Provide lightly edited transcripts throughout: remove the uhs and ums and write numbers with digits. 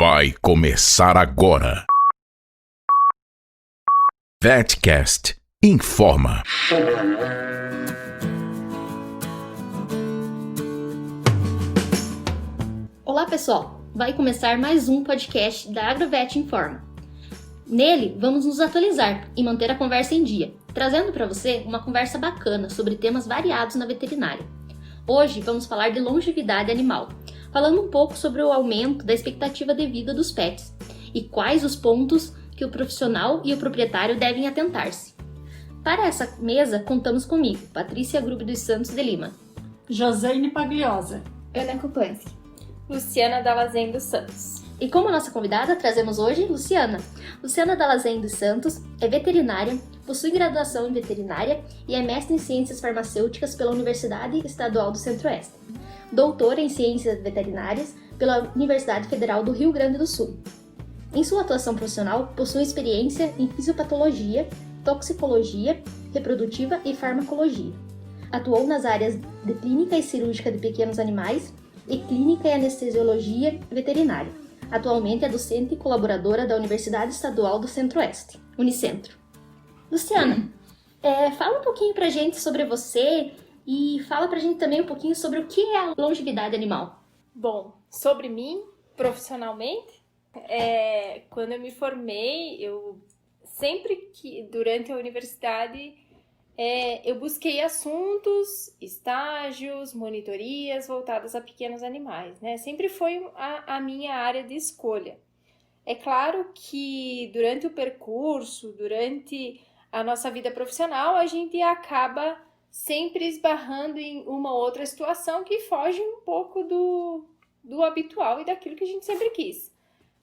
Vai começar agora. Vetcast informa. Olá pessoal, vai começar mais um podcast da AgroVet Informa. Nele, vamos nos atualizar e manter a conversa em dia, trazendo para você uma conversa bacana sobre temas variados na veterinária. Hoje vamos falar de longevidade animal, falando um pouco sobre o aumento da expectativa de vida dos pets e quais os pontos que o profissional e o proprietário devem atentar-se. Para essa mesa, contamos comigo, Patrícia Grubi dos Santos de Lima, Josane Pagliosa, Ana Kupanski, Luciana Dallazen dos Santos. E como nossa convidada, trazemos hoje Luciana. Luciana Dallazen dos Santos é veterinária, possui graduação em veterinária e é mestre em ciências farmacêuticas pela Universidade Estadual do Centro-Oeste. Doutora em ciências veterinárias pela Universidade Federal do Rio Grande do Sul. Em sua atuação profissional, possui experiência em fisiopatologia, toxicologia, reprodutiva e farmacologia. Atuou nas áreas de clínica e cirúrgica de pequenos animais e clínica e anestesiologia veterinária. Atualmente é docente e colaboradora da Universidade Estadual do Centro-Oeste, Unicentro. Luciana, fala um pouquinho pra gente sobre você e fala pra gente também um pouquinho sobre o que é a longevidade animal. Bom, sobre mim, profissionalmente, quando eu me formei, durante a universidade, eu busquei assuntos, estágios, monitorias voltadas a pequenos animais, né? Sempre foi a minha área de escolha. É claro que durante o percurso, durante a nossa vida profissional, a gente acaba sempre esbarrando em uma outra situação que foge um pouco do habitual e daquilo que a gente sempre quis.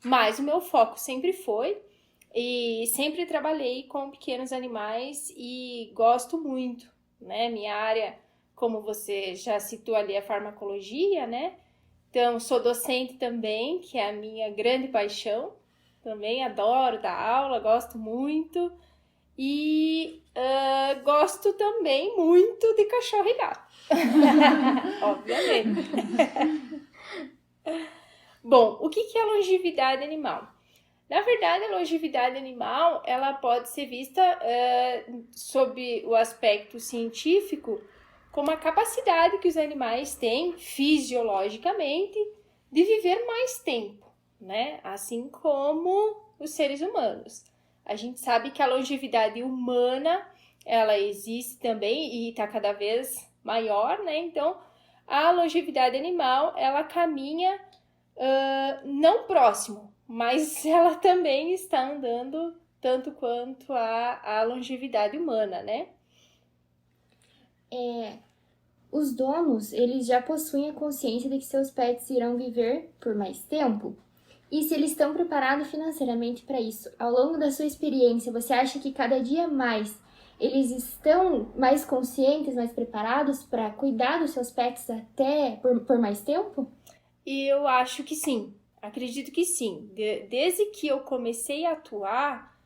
Mas o meu foco sempre foi e sempre trabalhei com pequenos animais e gosto muito, né? Minha área, como você já citou ali, é farmacologia, né? Então, sou docente também, que é a minha grande paixão. Também adoro dar aula, gosto muito. E gosto também muito de cachorro e gato. Obviamente. Bom, o que é a longevidade animal? Na verdade, a longevidade animal ela pode ser vista sob o aspecto científico como a capacidade que os animais têm fisiologicamente de viver mais tempo, né? Assim como os seres humanos. A gente sabe que a longevidade humana ela existe também e está cada vez maior, né? Então, a longevidade animal ela caminha não próximo, mas ela também está andando tanto quanto a longevidade humana, né? Os donos, eles já possuem a consciência de que seus pets irão viver por mais tempo? E se eles estão preparados financeiramente para isso? Ao longo da sua experiência, você acha que cada dia mais eles estão mais conscientes, mais preparados para cuidar dos seus pets até por mais tempo? E eu acho que sim. Acredito que sim. Desde que eu comecei a atuar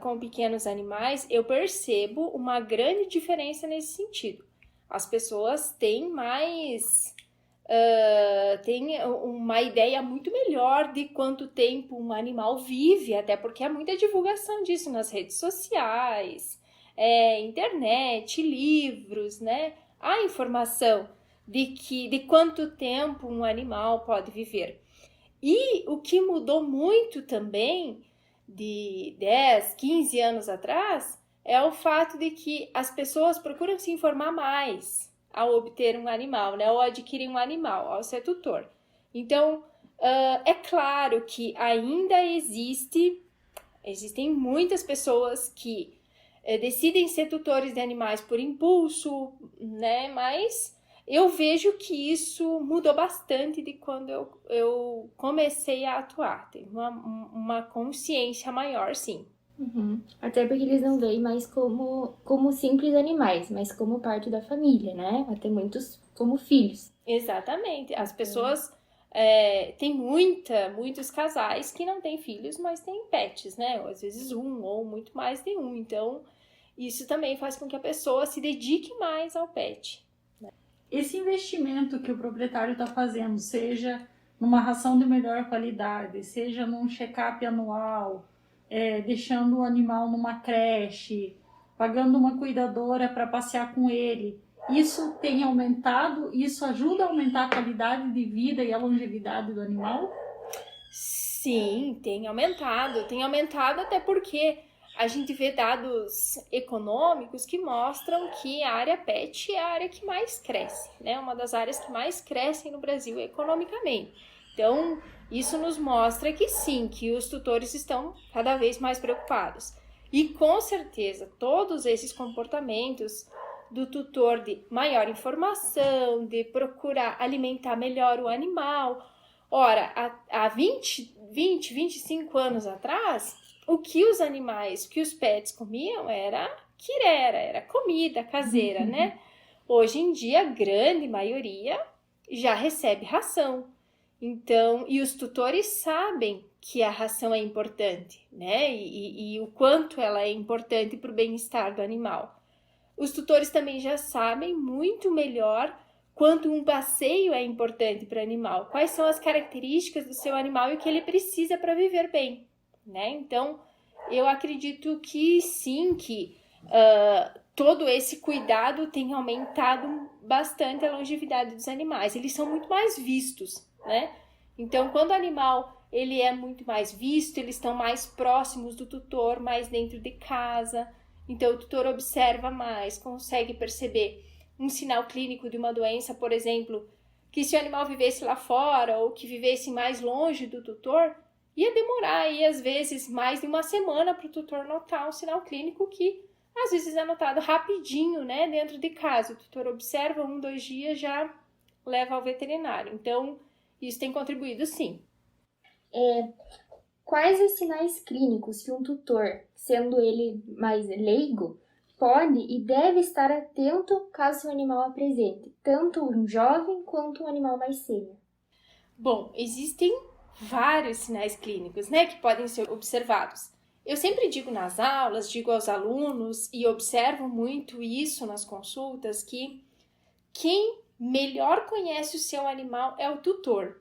com pequenos animais, eu percebo uma grande diferença nesse sentido. As pessoas têm têm uma ideia muito melhor de quanto tempo um animal vive, até porque há muita divulgação disso nas redes sociais, internet, livros, né? Há informação de quanto tempo um animal pode viver. E o que mudou muito também de 10, 15 anos atrás é o fato de que as pessoas procuram se informar mais ao obter um animal, né? Ou adquirir um animal, ao ser tutor. Então, é claro que ainda existem muitas pessoas que decidem ser tutores de animais por impulso, né? Mas eu vejo que isso mudou bastante de quando eu comecei a atuar. Tem uma consciência maior, sim. Uhum. Até porque eles não veem mais como simples animais, mas como parte da família, né? Até muitos como filhos. Exatamente. As pessoas... tem muitos casais que não têm filhos, mas têm pets, né? Ou às vezes um, ou muito mais de um. Então, isso também faz com que a pessoa se dedique mais ao pet. esse investimento que o proprietário está fazendo, seja numa ração de melhor qualidade, seja num check-up anual, deixando o animal numa creche, pagando uma cuidadora para passear com ele, isso tem aumentado? Isso ajuda a aumentar a qualidade de vida e a longevidade do animal? Sim, tem aumentado. Tem aumentado até porque a gente vê dados econômicos que mostram que a área pet é a área que mais cresce, né? Uma das áreas que mais crescem no Brasil economicamente. Então, isso nos mostra que sim, que os tutores estão cada vez mais preocupados. E com certeza, todos esses comportamentos do tutor de maior informação, de procurar alimentar melhor o animal. Ora, há 25 anos atrás, o que os animais, o que os pets comiam era quirera, era comida caseira, né? Hoje em dia, a grande maioria já recebe ração. Então, e os tutores sabem que a ração é importante, né? E o quanto ela é importante para o bem-estar do animal. Os tutores também já sabem muito melhor quanto um passeio é importante para o animal, quais são as características do seu animal e o que ele precisa para viver bem, né? Então, eu acredito que sim, que todo esse cuidado tem aumentado bastante a longevidade dos animais. Eles são muito mais vistos, né? Então, quando o animal ele é muito mais visto, eles estão mais próximos do tutor, mais dentro de casa. Então, o tutor observa mais, consegue perceber um sinal clínico de uma doença, por exemplo, que se o animal vivesse lá fora ou que vivesse mais longe do tutor, ia demorar aí, às vezes, mais de uma semana para o tutor notar um sinal clínico que, às vezes, é notado rapidinho, né, dentro de casa. O tutor observa 1, 2 dias, já leva ao veterinário. Então, isso tem contribuído, sim. Quais os sinais clínicos que um tutor, sendo ele mais leigo, pode e deve estar atento caso seu animal apresente, tanto um jovem quanto um animal mais sênior? Bom, existem vários sinais clínicos, né, que podem ser observados. Eu sempre digo nas aulas, digo aos alunos e observo muito isso nas consultas, que quem melhor conhece o seu animal é o tutor,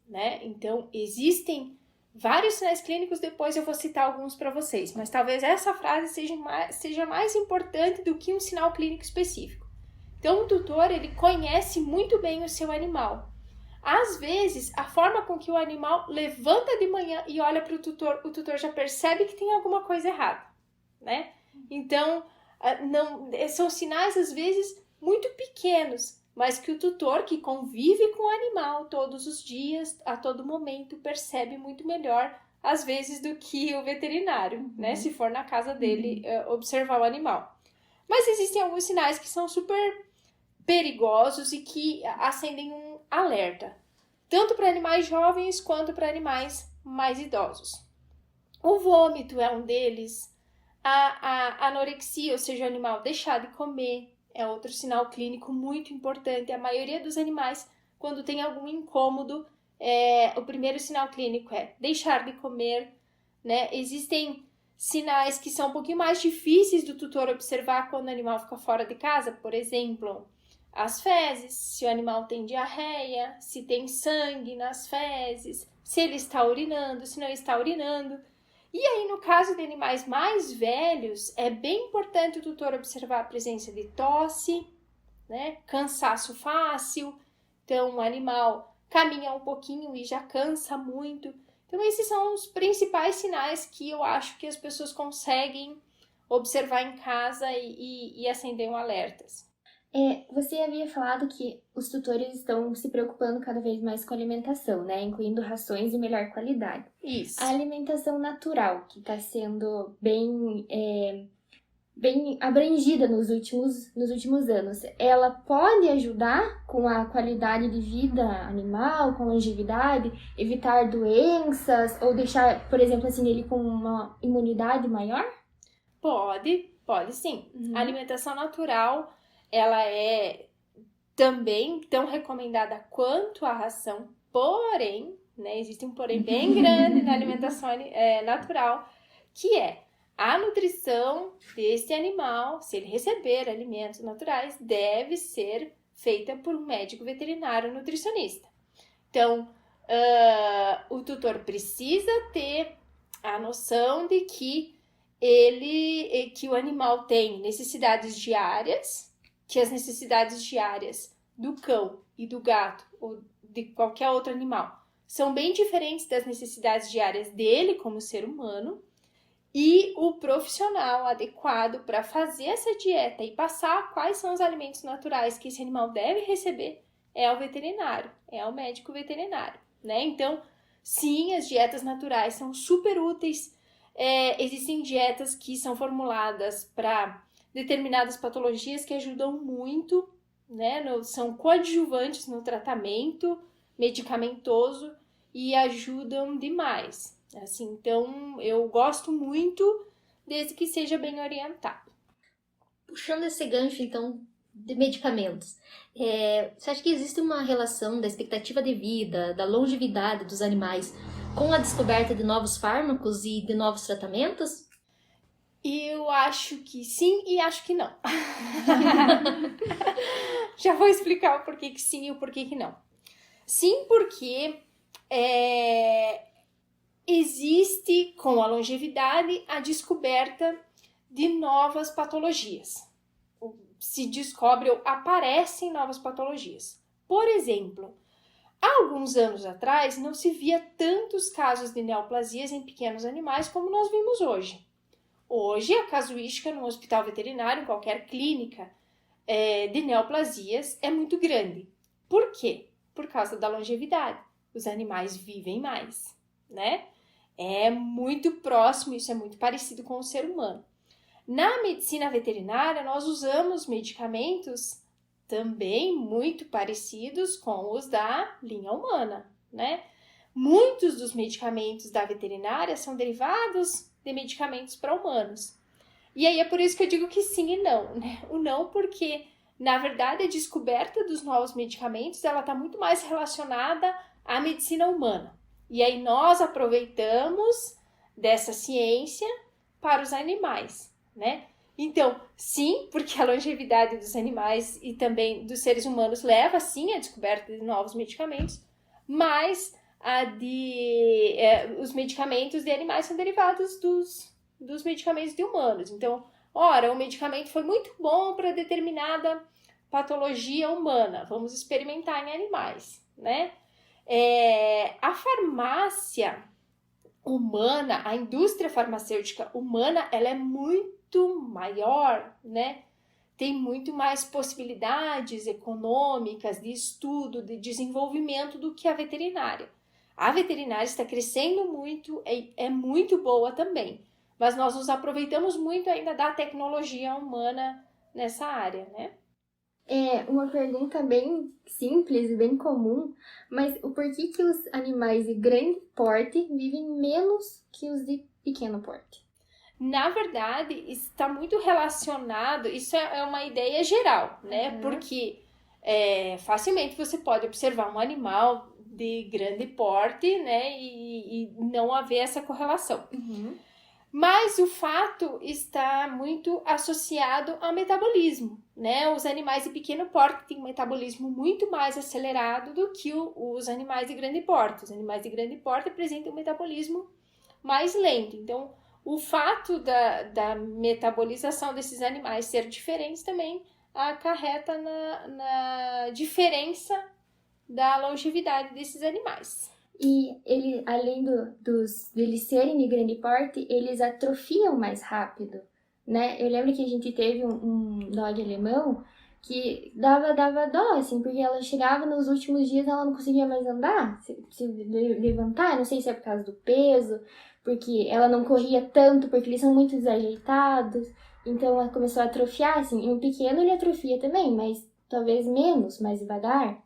né? Então, existem vários sinais clínicos, depois eu vou citar alguns para vocês, mas talvez essa frase seja mais importante do que um sinal clínico específico. Então, o tutor, ele conhece muito bem o seu animal. Às vezes, a forma com que o animal levanta de manhã e olha para o tutor já percebe que tem alguma coisa errada, né? Então, são sinais, às vezes, muito pequenos, mas que o tutor que convive com o animal todos os dias, a todo momento, percebe muito melhor, às vezes, do que o veterinário, né? Se for na casa dele observar o animal. Mas existem alguns sinais que são super perigosos e que acendem um alerta, tanto para animais jovens quanto para animais mais idosos. O vômito é um deles, a anorexia, ou seja, o animal deixar de comer, é outro sinal clínico muito importante. A maioria dos animais, quando tem algum incômodo, o primeiro sinal clínico é deixar de comer, né? Existem sinais que são um pouquinho mais difíceis do tutor observar quando o animal fica fora de casa, por exemplo, as fezes, se o animal tem diarreia, se tem sangue nas fezes, se ele está urinando, se não está urinando. E aí, no caso de animais mais velhos, é bem importante o tutor observar a presença de tosse, né? Cansaço fácil. Então, o animal caminha um pouquinho e já cansa muito. Então, esses são os principais sinais que eu acho que as pessoas conseguem observar em casa e acender um alertas. Você havia falado que os tutores estão se preocupando cada vez mais com a alimentação, né? Incluindo rações de melhor qualidade. Isso. A alimentação natural, que está sendo bem abrangida nos últimos anos, ela pode ajudar com a qualidade de vida animal, com longevidade, evitar doenças ou deixar, por exemplo, assim, ele com uma imunidade maior? Pode sim. A alimentação natural, ela é também tão recomendada quanto a ração, porém, né, existe um porém bem grande na alimentação natural, que é a nutrição desse animal, se ele receber alimentos naturais, deve ser feita por um médico veterinário nutricionista. Então, o tutor precisa ter a noção de que que o animal tem necessidades diárias, que as necessidades diárias do cão e do gato ou de qualquer outro animal são bem diferentes das necessidades diárias dele como ser humano, e o profissional adequado para fazer essa dieta e passar quais são os alimentos naturais que esse animal deve receber é o veterinário, é o médico veterinário, né? Então, sim, as dietas naturais são super úteis. Existem dietas que são formuladas para determinadas patologias que ajudam muito, né? São coadjuvantes no tratamento medicamentoso e ajudam demais. Assim, então, eu gosto muito desde que seja bem orientado. Puxando esse gancho, então, de medicamentos, você acha que existe uma relação da expectativa de vida, da longevidade dos animais com a descoberta de novos fármacos e de novos tratamentos? Eu acho que sim e acho que não. Já vou explicar o porquê que sim e o porquê que não. Sim, porque existe com a longevidade a descoberta de novas patologias. Se descobre ou aparecem novas patologias. Por exemplo, há alguns anos atrás não se via tantos casos de neoplasias em pequenos animais como nós vimos hoje. Hoje, a casuística no hospital veterinário, em qualquer clínica de neoplasias, é muito grande. Por quê? Por causa da longevidade. Os animais vivem mais, né? É muito próximo, isso é muito parecido com o ser humano. Na medicina veterinária, nós usamos medicamentos também muito parecidos com os da linha humana, né? Muitos dos medicamentos da veterinária são derivados de medicamentos para humanos. E aí é por isso que eu digo que sim e não, né? O não porque, na verdade, a descoberta dos novos medicamentos, ela está muito mais relacionada à medicina humana. E aí nós aproveitamos dessa ciência para os animais, né? Então, sim, porque a longevidade dos animais e também dos seres humanos leva, sim, à descoberta de novos medicamentos, mas os medicamentos de animais são derivados dos medicamentos de humanos. Então, ora, o medicamento foi muito bom para determinada patologia humana, vamos experimentar em animais, né? A farmácia humana, a indústria farmacêutica humana, ela é muito maior, né? Tem muito mais possibilidades econômicas de estudo, de desenvolvimento do que a veterinária. A veterinária está crescendo muito, é muito boa também, mas nós nos aproveitamos muito ainda da tecnologia humana nessa área, né? Uma pergunta bem simples e bem comum, mas o porquê que os animais de grande porte vivem menos que os de pequeno porte? Na verdade, está muito relacionado, isso é uma ideia geral, né? Porque facilmente você pode observar um animal de grande porte, né? E não haver essa correlação. Mas o fato está muito associado ao metabolismo, né? Os animais de pequeno porte têm um metabolismo muito mais acelerado do que os animais de grande porte. Os animais de grande porte apresentam um metabolismo mais lento. Então, o fato da metabolização desses animais ser diferentes também acarreta na diferença da longevidade desses animais. E além deles serem de grande porte, eles atrofiam mais rápido, né? Eu lembro que a gente teve um dog alemão que dava dó, assim, porque ela chegava nos últimos dias, ela não conseguia mais andar, se levantar, não sei se é por causa do peso, porque ela não corria tanto, porque eles são muito desajeitados, então ela começou a atrofiar, assim, e o pequeno ele atrofia também, mas talvez menos, mais devagar.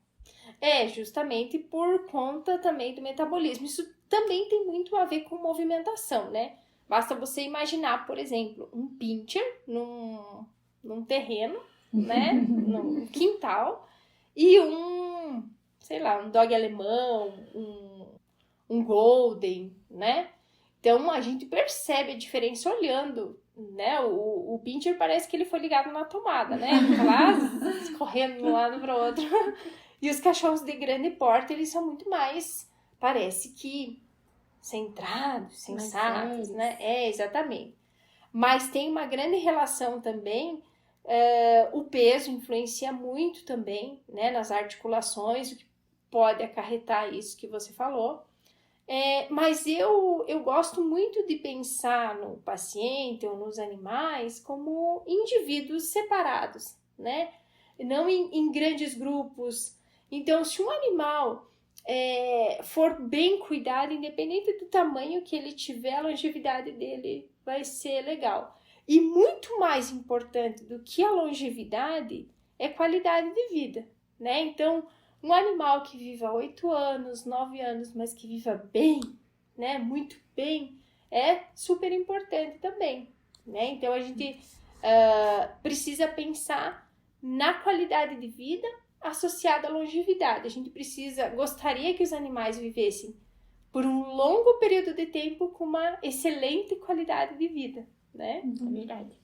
Justamente por conta também do metabolismo. Isso também tem muito a ver com movimentação, né? Basta você imaginar, por exemplo, um pincher num terreno, né? Num quintal, e um dog alemão, um golden, né? Então, a gente percebe a diferença olhando, né? O pincher parece que ele foi ligado na tomada, né? Ele tá lá correndo de um lado para o outro. E os cachorros de grande porte, eles são muito mais parece que centrados, sensatos, sérios. né? Exatamente. Mas tem uma grande relação também, o peso influencia muito também, né, nas articulações, o que pode acarretar isso que você falou. Mas eu gosto muito de pensar no paciente ou nos animais como indivíduos separados, né? Não em grandes grupos. Então, se um animal for bem cuidado, independente do tamanho que ele tiver, a longevidade dele vai ser legal. E muito mais importante do que a longevidade é qualidade de vida, né? Então, um animal que viva 8 anos, 9 anos, mas que viva bem, né? Muito bem, é super importante também, né? Então, a gente precisa pensar na qualidade de vida associada à longevidade. A gente gostaria que os animais vivessem por um longo período de tempo com uma excelente qualidade de vida, né? É verdade.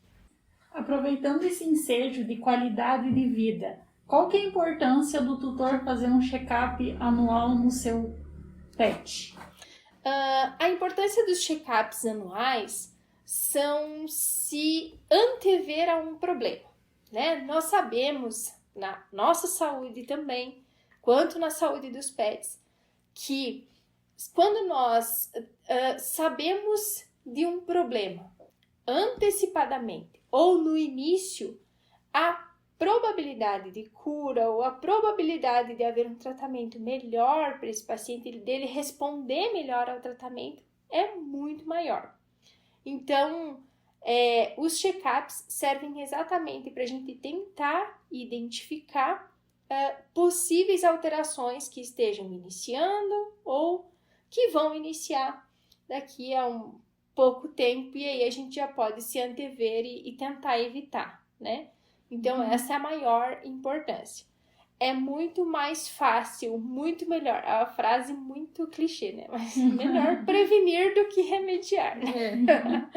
Aproveitando esse ensejo de qualidade de vida, qual que é a importância do tutor fazer um check-up anual no seu pet? A importância dos check-ups anuais são se antever a um problema, né? Nós sabemos, na nossa saúde também, quanto na saúde dos pets, que quando nós sabemos de um problema antecipadamente ou no início, a probabilidade de cura ou a probabilidade de haver um tratamento melhor para esse paciente, dele responder melhor ao tratamento, é muito maior. Então, os check-ups servem exatamente para a gente tentar identificar possíveis alterações que estejam iniciando ou que vão iniciar daqui a um pouco tempo, e aí a gente já pode se antever e tentar evitar, né? Então, essa é a maior importância. É muito mais fácil, muito melhor. É uma frase muito clichê, né? Mas melhor prevenir do que remediar, né?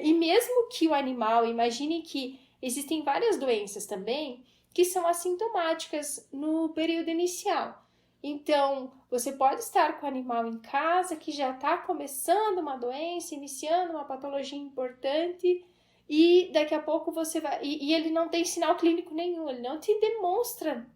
E mesmo que o animal, imagine que existem várias doenças também que são assintomáticas no período inicial. Então, você pode estar com o animal em casa que já está começando uma doença, iniciando uma patologia importante, e daqui a pouco você vai... E ele não tem sinal clínico nenhum, ele não te demonstra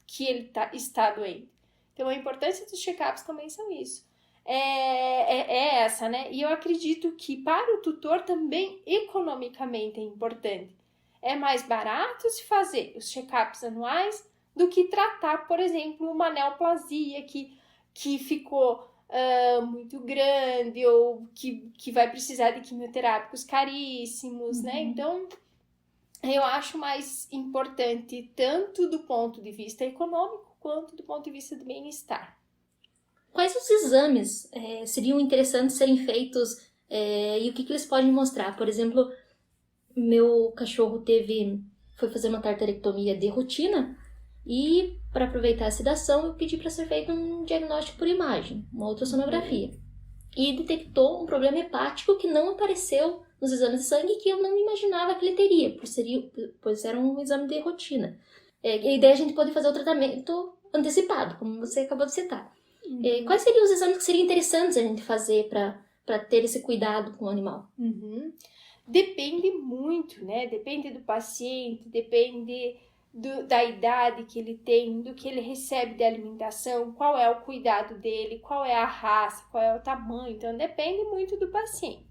que ele está doente. Então, a importância dos check-ups também são isso. É essa, né? E eu acredito que para o tutor também, economicamente, é importante. É mais barato se fazer os check-ups anuais do que tratar, por exemplo, uma neoplasia que ficou muito grande ou que vai precisar de quimioterápicos caríssimos, né? Então, eu acho mais importante tanto do ponto de vista econômico quanto do ponto de vista do bem-estar. Quais os exames seriam interessantes serem feitos e o que eles podem mostrar? Por exemplo, meu cachorro foi fazer uma tartarectomia de rotina e, para aproveitar a sedação, eu pedi para ser feito um diagnóstico por imagem, uma ultrassonografia. E detectou um problema hepático que não apareceu nos exames de sangue, que eu não imaginava que ele teria, pois era um exame de rotina. E daí a gente pode fazer o tratamento antecipado, como você acabou de citar. Quais seriam os exames que seriam interessantes a gente fazer para ter esse cuidado com o animal? Depende muito, né? Depende do paciente, depende da idade que ele tem, do que ele recebe de alimentação, qual é o cuidado dele, qual é a raça, qual é o tamanho. Então, depende muito do paciente.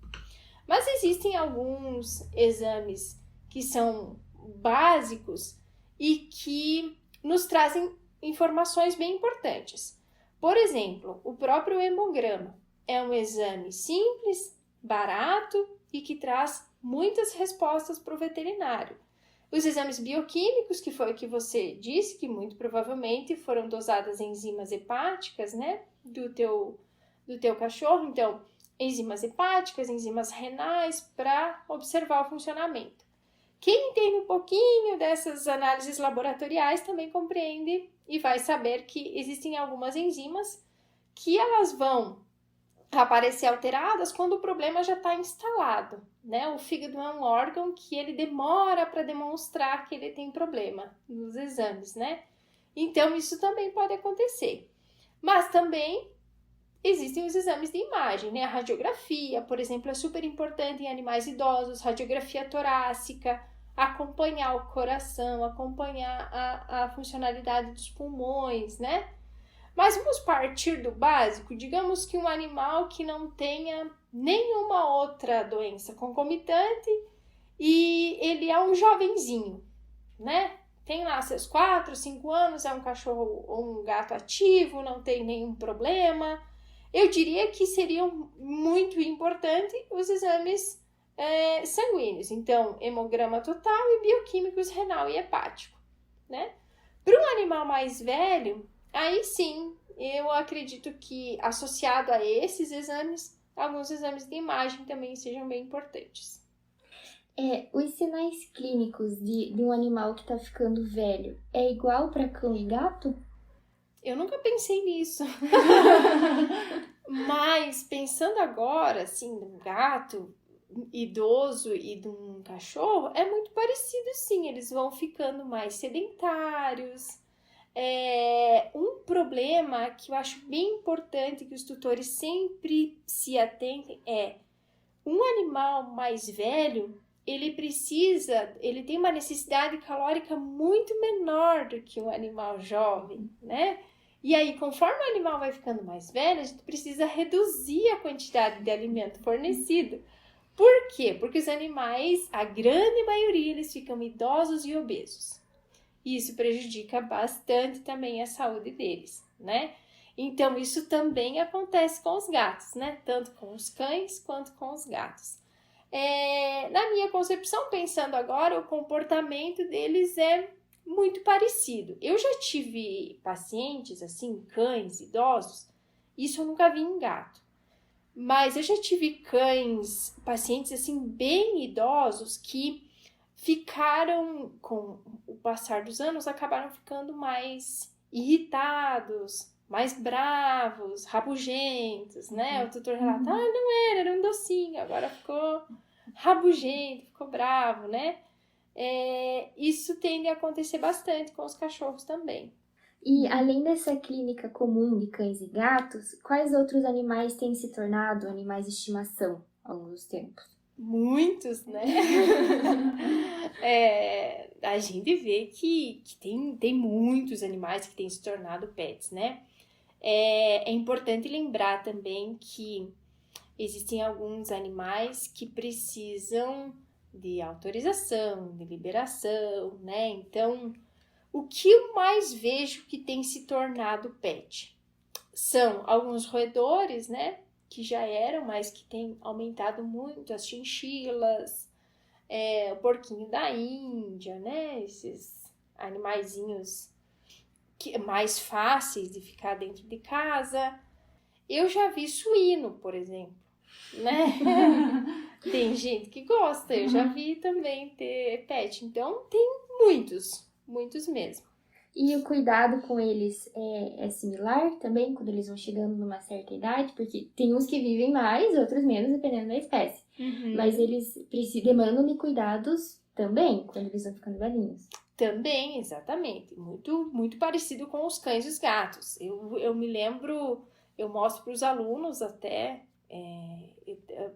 Mas existem alguns exames que são básicos e que nos trazem informações bem importantes. Por exemplo, o próprio hemograma é um exame simples, barato e que traz muitas respostas para o veterinário. Os exames bioquímicos, que foi o que você disse, que muito provavelmente foram dosadas enzimas hepáticas, né, do teu cachorro. Então, enzimas hepáticas, enzimas renais, para observar o funcionamento. Quem entende um pouquinho dessas análises laboratoriais também compreende e vai saber que existem algumas enzimas que elas vão aparecer alteradas quando o problema já está instalado, né? O fígado é um órgão que ele demora para demonstrar que ele tem problema nos exames, né? Então, isso também pode acontecer. Mas também existem os exames de imagem, né? A radiografia, por exemplo, é super importante em animais idosos, radiografia torácica, acompanhar o coração, acompanhar a funcionalidade dos pulmões, né? Mas vamos partir do básico, digamos que um animal que não tenha nenhuma outra doença concomitante e ele é um jovenzinho, né? Tem lá seus 4, 5 anos, é um cachorro ou um gato ativo, não tem nenhum problema. Eu diria que seriam muito importantes os exames sanguíneos. Então, hemograma total e bioquímicos renal e hepático, né? Para um animal mais velho, aí sim, eu acredito que associado a esses exames, alguns exames de imagem também sejam bem importantes. Os sinais clínicos de um animal que tá ficando velho é igual para cão e gato? Eu nunca pensei nisso. Mas pensando agora, assim, num gato idoso e de um cachorro, é muito parecido, sim. Eles vão ficando mais sedentários. Um problema que eu acho bem importante que os tutores sempre se atentem é um animal mais velho, ele tem uma necessidade calórica muito menor do que um animal jovem, né? E aí, conforme o animal vai ficando mais velho, a gente precisa reduzir a quantidade de alimento fornecido. Por quê? Porque os animais, a grande maioria, eles ficam idosos e obesos. Isso prejudica bastante também a saúde deles, né? Então, isso também acontece com os gatos, né? Tanto com os cães quanto com os gatos. Na minha concepção, pensando agora, o comportamento deles é muito parecido. Eu já tive pacientes, assim, cães idosos, isso eu nunca vi em gato. Mas eu já tive pacientes, assim, bem idosos que ficaram, com o passar dos anos, acabaram ficando mais irritados, mais bravos, rabugentos, né? O tutor relata, não era um docinho, agora ficou rabugento, ficou bravo, né? Isso tende a acontecer bastante com os cachorros também. E além dessa clínica comum de cães e gatos, quais outros animais têm se tornado animais de estimação ao longo dos tempos? Muitos, né? A gente vê que tem muitos animais que têm se tornado pets, né? É importante lembrar também que existem alguns animais que precisam de autorização, de liberação, né? Então, o que eu mais vejo que tem se tornado pet são alguns roedores, né? Que já eram, mas que tem aumentado muito, as chinchilas, o porquinho da Índia, né? Esses animaizinhos mais fáceis de ficar dentro de casa. Eu já vi suíno, por exemplo, né? Tem gente que gosta, eu já vi também ter pet. Então, tem muitos mesmo. E o cuidado com eles é similar também, quando eles vão chegando numa certa idade? Porque tem uns que vivem mais, outros menos, dependendo da espécie. Mas eles demandam de cuidados também, quando eles vão ficando velhinhos. Também, exatamente. Muito parecido com os cães e os gatos. Eu me lembro, eu mostro para os alunos até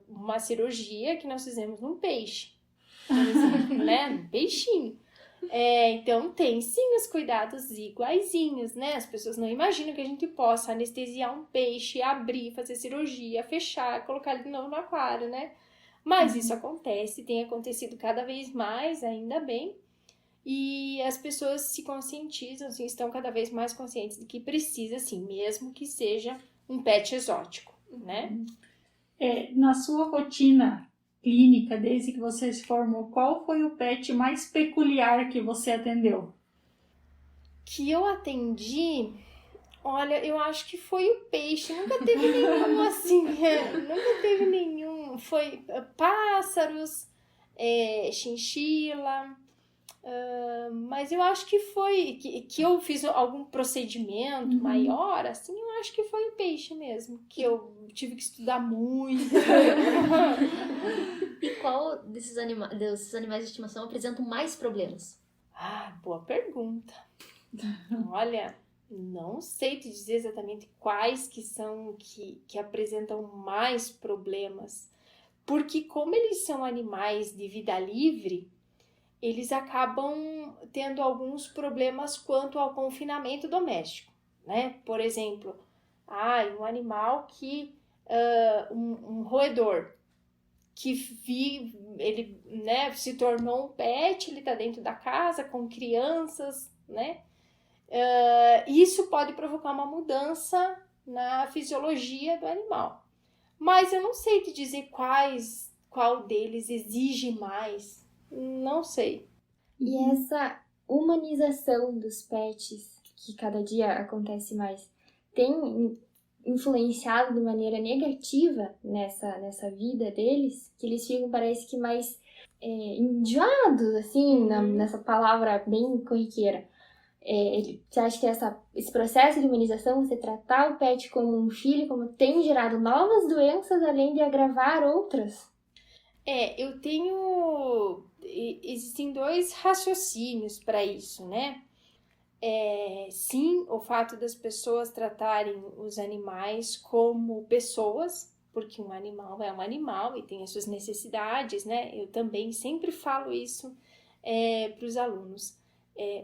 uma cirurgia que nós fizemos num peixe, por exemplo, né? Um peixinho. Então, tem sim os cuidados iguaizinhos, né? As pessoas não imaginam que a gente possa anestesiar um peixe, abrir, fazer cirurgia, fechar, colocar ele de novo no aquário, né? Mas isso acontece, tem acontecido cada vez mais, ainda bem. E as pessoas se conscientizam, assim, estão cada vez mais conscientes de que precisa, assim, mesmo que seja um pet exótico, né? Na sua rotina clínica, desde que você se formou, qual foi o pet mais peculiar que você atendeu? Que eu atendi, olha, eu acho que foi o peixe, nunca teve nenhum assim, nunca teve nenhum, foi pássaros, chinchila, mas eu acho que foi, que eu fiz algum procedimento maior, assim, eu acho que foi o peixe mesmo, que eu tive que estudar muito. E qual desses animais de estimação apresentam mais problemas? Boa pergunta. Olha, não sei te dizer exatamente quais que são que apresentam mais problemas, porque como eles são animais de vida livre, eles acabam tendo alguns problemas quanto ao confinamento doméstico, né? Por exemplo, um animal que, um roedor, que ele, né, se tornou um pet, ele está dentro da casa com crianças, né? Isso pode provocar uma mudança na fisiologia do animal. Mas eu não sei te dizer qual deles exige mais. Não sei. E essa humanização dos pets, que cada dia acontece mais, tem influenciado de maneira negativa nessa vida deles? Que eles ficam, parece que mais enjoados, assim, nessa palavra bem corriqueira. Você acha que esse processo de humanização, você tratar o pet como um filho, como tem gerado novas doenças, além de agravar outras? Eu tenho... Existem 2 raciocínios para isso, né? Sim, o fato das pessoas tratarem os animais como pessoas, porque um animal é um animal e tem as suas necessidades, né? Eu também sempre falo isso para os alunos.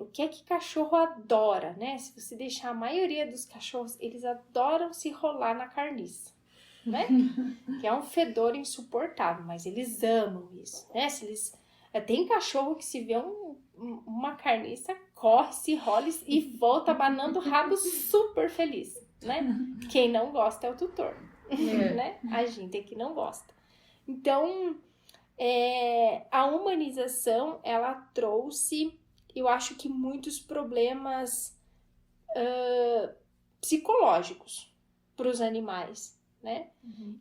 O que é que cachorro adora, né? Se você deixar a maioria dos cachorros, eles adoram se rolar na carniça, né? Que é um fedor insuportável, mas eles amam isso, né? Tem cachorro que se vê uma carniça, corre, se rola e volta abanando o rabo super feliz, né? Quem não gosta é o tutor, né? A gente é que não gosta. Então, a humanização, ela trouxe, eu acho que muitos problemas psicológicos para os animais, né?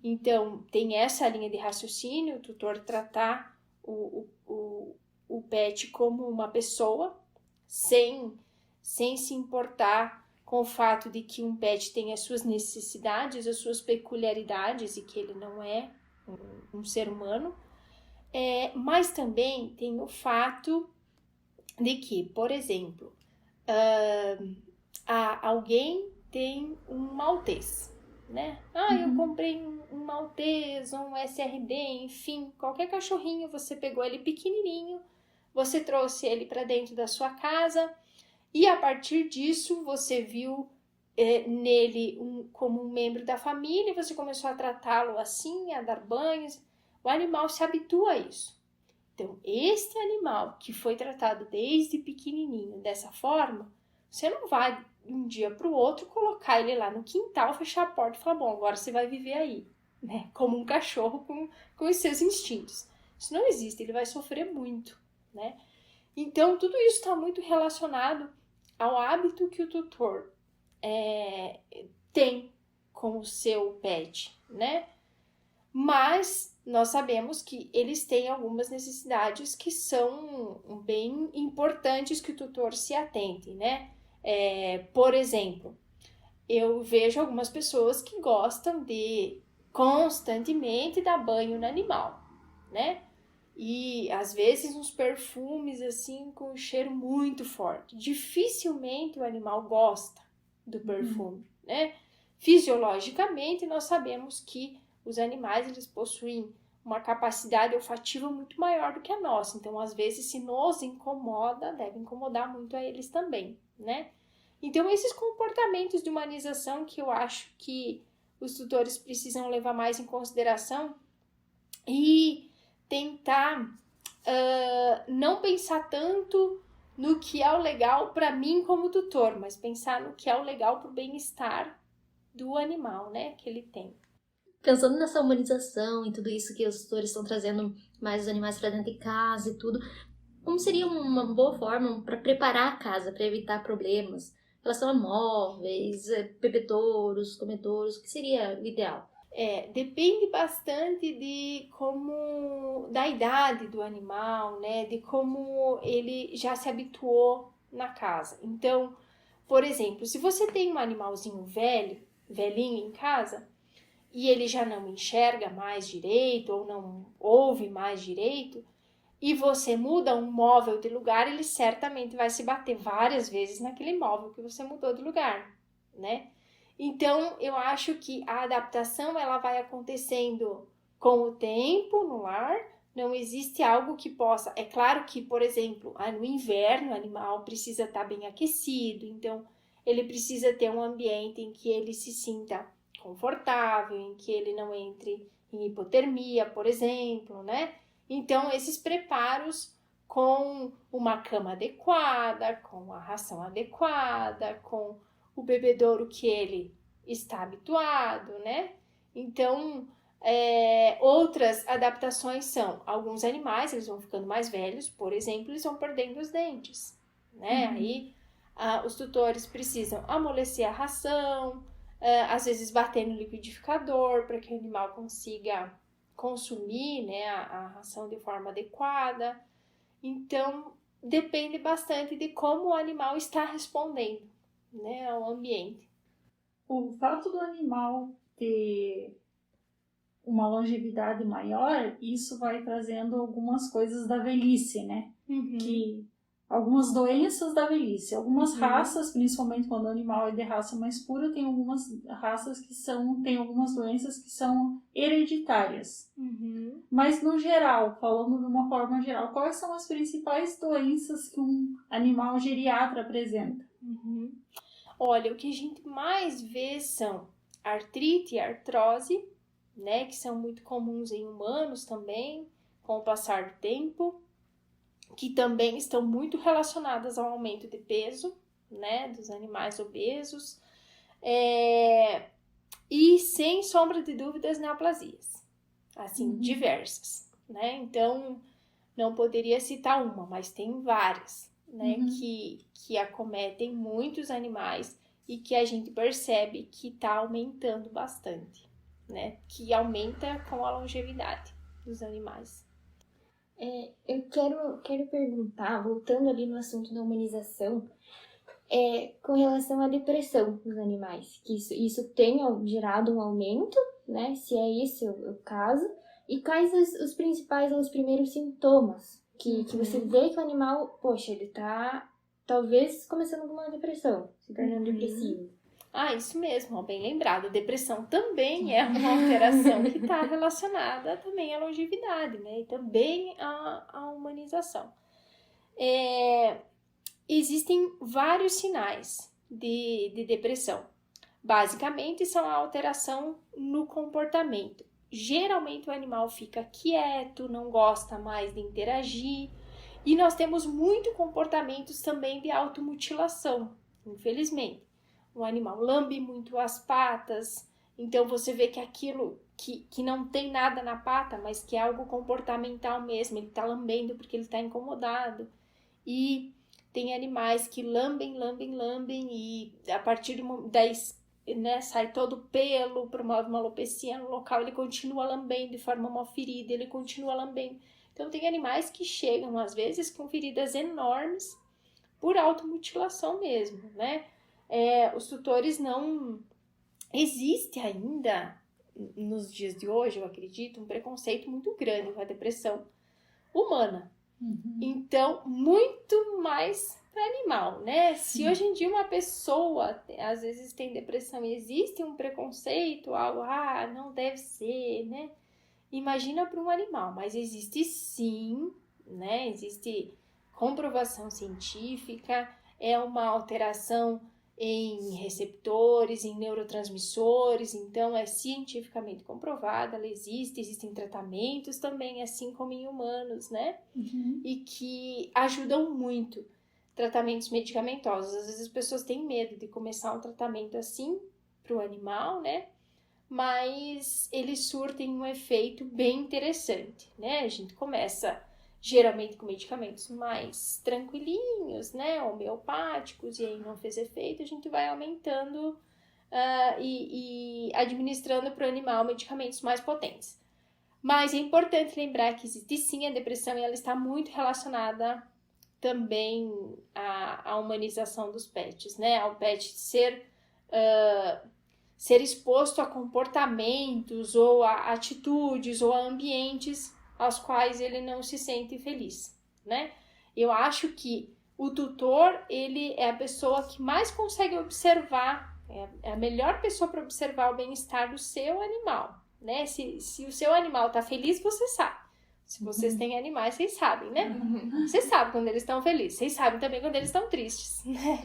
Então, tem essa linha de raciocínio, o tutor tratar o pet como uma pessoa, sem se importar com o fato de que um pet tem as suas necessidades, as suas peculiaridades e que ele não é um ser humano. Mas também tem o fato de que, por exemplo, alguém tem um maltês, né? Eu comprei um maltês, um SRD, enfim, qualquer cachorrinho, você pegou ele pequenininho, você trouxe ele para dentro da sua casa e a partir disso você viu nele como um membro da família, você começou a tratá-lo assim, a dar banhos, o animal se habitua a isso. Então, este animal que foi tratado desde pequenininho dessa forma, você não vai de um dia para o outro colocar ele lá no quintal, fechar a porta e falar, bom, agora você vai viver aí, né? Como um cachorro com os seus instintos. Isso não existe, ele vai sofrer muito, né? Então, tudo isso está muito relacionado ao hábito que o tutor tem com o seu pet, né? Mas nós sabemos que eles têm algumas necessidades que são bem importantes que o tutor se atente, né? Por exemplo, eu vejo algumas pessoas que gostam de constantemente dar banho no animal, né? E às vezes uns perfumes assim com um cheiro muito forte. Dificilmente o animal gosta do perfume, né? Fisiologicamente nós sabemos que os animais eles possuem uma capacidade olfativa muito maior do que a nossa. Então, às vezes, se nos incomoda, deve incomodar muito a eles também, né? Então, esses comportamentos de humanização que eu acho que os tutores precisam levar mais em consideração e tentar não pensar tanto no que é o legal para mim como tutor, mas pensar no que é o legal para o bem-estar do animal, né, que ele tem. Pensando nessa humanização e tudo isso que os tutores estão trazendo mais os animais para dentro de casa e tudo, como seria uma boa forma para preparar a casa, para evitar problemas em relação a móveis, bebedouros, comedouros, o que seria o ideal? Depende bastante da idade do animal, né? De como ele já se habituou na casa. Então, por exemplo, se você tem um animalzinho velhinho em casa, e ele já não enxerga mais direito ou não ouve mais direito, e você muda um móvel de lugar, ele certamente vai se bater várias vezes naquele móvel que você mudou de lugar, né? Então, eu acho que a adaptação ela vai acontecendo com o tempo no lar. Não existe algo que possa... É claro que, por exemplo, no inverno o animal precisa estar bem aquecido, então ele precisa ter um ambiente em que ele se sinta confortável, em que ele não entre em hipotermia, por exemplo, né? Então, esses preparos com uma cama adequada, com a ração adequada, com o bebedouro que ele está habituado, né? Então, outras adaptações são, alguns animais, eles vão ficando mais velhos, por exemplo, eles vão perdendo os dentes, né? Aí, os tutores precisam amolecer a ração, às vezes bater no liquidificador para que o animal consiga consumir, né, a ração de forma adequada. Então, depende bastante de como o animal está respondendo, né, ao ambiente. O fato do animal ter uma longevidade maior, isso vai trazendo algumas coisas da velhice, né? Que algumas doenças da velhice, algumas raças, principalmente quando o animal é de raça mais pura, tem algumas raças que têm algumas doenças que são hereditárias. Mas no geral, falando de uma forma geral, quais são as principais doenças que um animal geriatra apresenta? Olha, o que a gente mais vê são artrite e artrose, né, que são muito comuns em humanos também, com o passar do tempo, que também estão muito relacionadas ao aumento de peso, né, dos animais obesos, e sem sombra de dúvidas, neoplasias, assim, diversas, né, então não poderia citar uma, mas tem várias, né, que acometem muitos animais e que a gente percebe que está aumentando bastante, né, que aumenta com a longevidade dos animais. Eu quero perguntar, voltando ali no assunto da humanização, com relação à depressão dos animais, que isso tem gerado um aumento, né? Se é esse o caso, e quais os principais, os primeiros sintomas que você vê que o animal, poxa, ele tá talvez começando com uma depressão, se tornando depressivo. Isso mesmo, bem lembrado. Depressão também é uma alteração que está relacionada também à longevidade, né? E também à humanização. Existem vários sinais de depressão. Basicamente, são a alteração no comportamento. Geralmente, o animal fica quieto, não gosta mais de interagir. E nós temos muitos comportamentos também de automutilação, infelizmente. O animal lambe muito as patas, então você vê que aquilo que não tem nada na pata, mas que é algo comportamental mesmo, ele está lambendo porque ele está incomodado. E tem animais que lambem e a partir daí, né, sai todo o pelo, promove uma alopecia no local, ele continua lambendo e forma uma ferida, ele continua lambendo. Então tem animais que chegam às vezes com feridas enormes por automutilação mesmo, né? Os tutores não... Existe ainda, nos dias de hoje, eu acredito, um preconceito muito grande com a depressão humana. Então, muito mais para animal, né? Se hoje em dia uma pessoa, às vezes, tem depressão e existe um preconceito, algo, não deve ser, né? Imagina para um animal, mas existe sim, né? Existe comprovação científica, é uma alteração em receptores, em neurotransmissores, então é cientificamente comprovada, ela existe, existem tratamentos também, assim como em humanos, né? E que ajudam muito, tratamentos medicamentosos. Às vezes as pessoas têm medo de começar um tratamento assim para o animal, né? Mas eles surtem um efeito bem interessante, né? A gente começa geralmente com medicamentos mais tranquilinhos, né, homeopáticos, e aí não fez efeito, a gente vai aumentando e administrando para o animal medicamentos mais potentes. Mas é importante lembrar que existe sim a depressão e ela está muito relacionada também à humanização dos pets, né, ao pet ser exposto a comportamentos ou a atitudes ou a ambientes aos quais ele não se sente feliz, né? Eu acho que o tutor, ele é a pessoa que mais consegue observar, é a melhor pessoa para observar o bem-estar do seu animal, né? Se o seu animal está feliz, você sabe. Se vocês têm animais, vocês sabem, né? Vocês sabem quando eles estão felizes. Vocês sabem também quando eles estão tristes, né?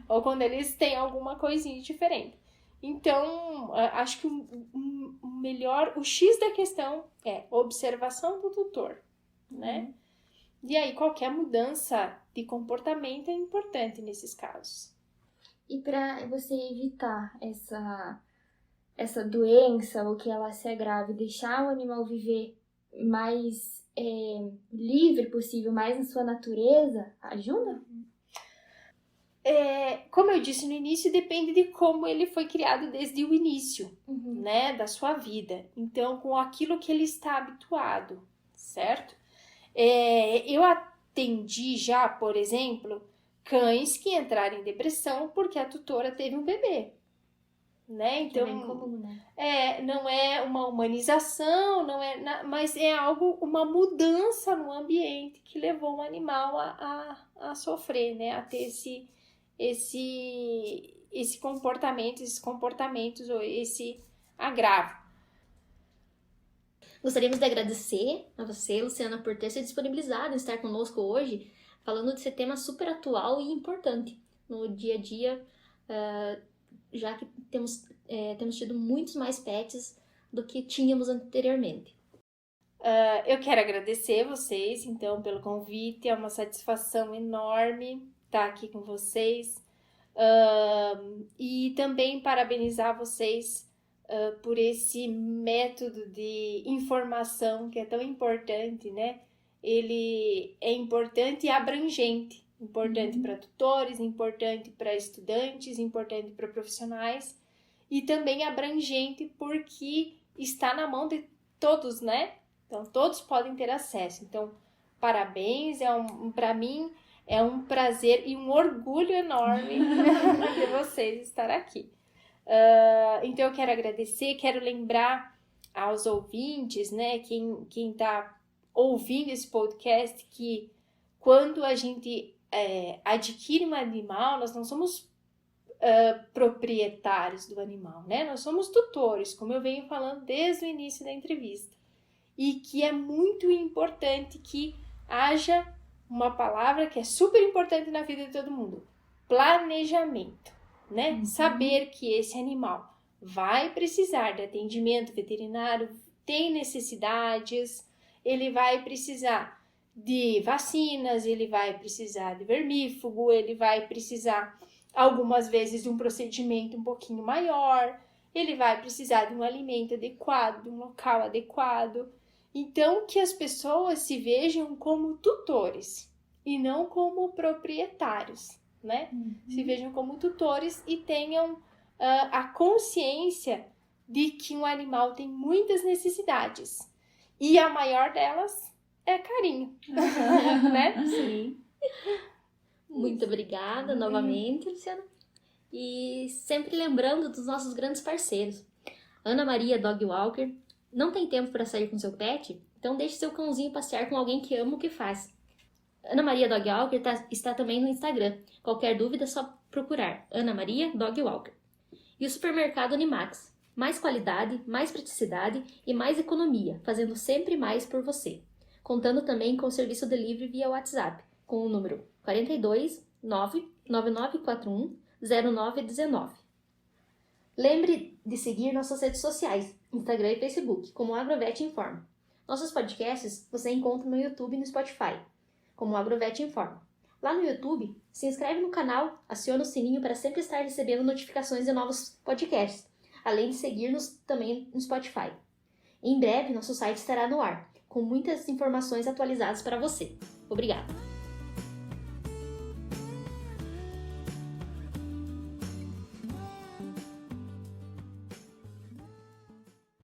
Ou quando eles têm alguma coisinha diferente. Então, acho que o melhor, o X da questão é observação do tutor, né? E aí, qualquer mudança de comportamento é importante nesses casos. E para você evitar essa doença ou que ela se agrave, deixar o animal viver mais livre possível, mais na sua natureza, ajuda? Como eu disse no início, depende de como ele foi criado desde o início, né, da sua vida. Então, com aquilo que ele está habituado, certo? Eu atendi já, por exemplo, cães que entraram em depressão porque a tutora teve um bebê, né? Então, Que é bem comum, né? não é uma humanização, mas é uma mudança no ambiente que levou o animal a sofrer, né? A ter esse comportamento, esses comportamentos ou esse agravo. Gostaríamos de agradecer a você, Luciana, por ter se disponibilizado em estar conosco hoje, falando desse tema super atual e importante no dia a dia, já que temos tido muitos mais pets do que tínhamos anteriormente. Eu quero agradecer vocês, então, pelo convite. É uma satisfação enorme estar aqui com vocês. E também parabenizar vocês por esse método de informação que é tão importante, né? Ele é importante e abrangente. Importante para tutores, importante para estudantes, importante para profissionais. E também abrangente porque está na mão de todos, né? Então, todos podem ter acesso. Então, parabéns. Para mim, é um prazer e um orgulho enorme de vocês estar aqui. Então, eu quero agradecer, quero lembrar aos ouvintes, né? Quem está ouvindo esse podcast, que quando a gente adquire um animal, nós não somos proprietários do animal, né? Nós somos tutores, como eu venho falando desde o início da entrevista. E que é muito importante que haja uma palavra que é super importante na vida de todo mundo: planejamento, né? Saber que esse animal vai precisar de atendimento veterinário, tem necessidades, ele vai precisar de vacinas, ele vai precisar de vermífugo, ele vai precisar algumas vezes de um procedimento um pouquinho maior, ele vai precisar de um alimento adequado, de um local adequado. Então, que as pessoas se vejam como tutores e não como proprietários, né? Se vejam como tutores e tenham a consciência de que um animal tem muitas necessidades. E a maior delas é carinho, né? Sim. Muito obrigada novamente, Luciana. E sempre lembrando dos nossos grandes parceiros. Ana Maria Dog Walker. Não tem tempo para sair com seu pet? Então deixe seu cãozinho passear com alguém que ama o que faz. Ana Maria Dog Walker está também no Instagram. Qualquer dúvida é só procurar Ana Maria Dog Walker. E o supermercado Animax. Mais qualidade, mais praticidade e mais economia, fazendo sempre mais por você. Contando também com o serviço delivery via WhatsApp, com o número 42 99941 0919. Lembre de seguir nossas redes sociais, Instagram e Facebook, como Agrovet Informa. Nossos podcasts você encontra no YouTube e no Spotify, como Agrovet Informa. Lá no YouTube, se inscreve no canal, aciona o sininho para sempre estar recebendo notificações de novos podcasts, além de seguir-nos também no Spotify. Em breve, nosso site estará no ar, com muitas informações atualizadas para você. Obrigada!